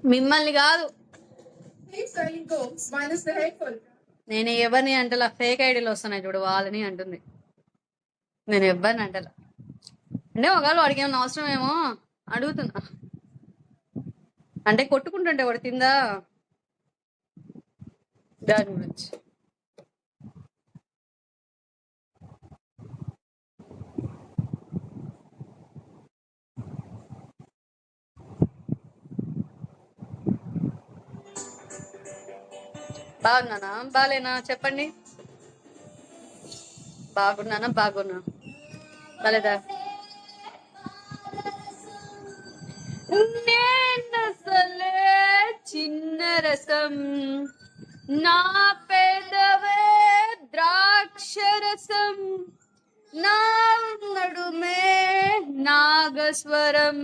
మిమ్మల్ని కాదు, నేను ఎవరిని అంటలా. ఫేక్ ఐడీలు వస్తున్నాయి చూడు, వాళ్ళని అంటుంది. నేను ఎవరిని అంటలా. అంటే ఒకవేళ వాడికి ఏమన్నా అవసరం ఏమో అడుగుతున్నా. అంటే కొట్టుకుంటుంటే వాడు తిందా దాని గురించి. బాగున్నానా బాలేనా చెప్పండి. బాగున్నానా బాగున్నా బాలేదా? నేనసలే చిన్న రసం, నా పెదవే ద్రాక్షరసం, నా నడుమే నాగస్వరం.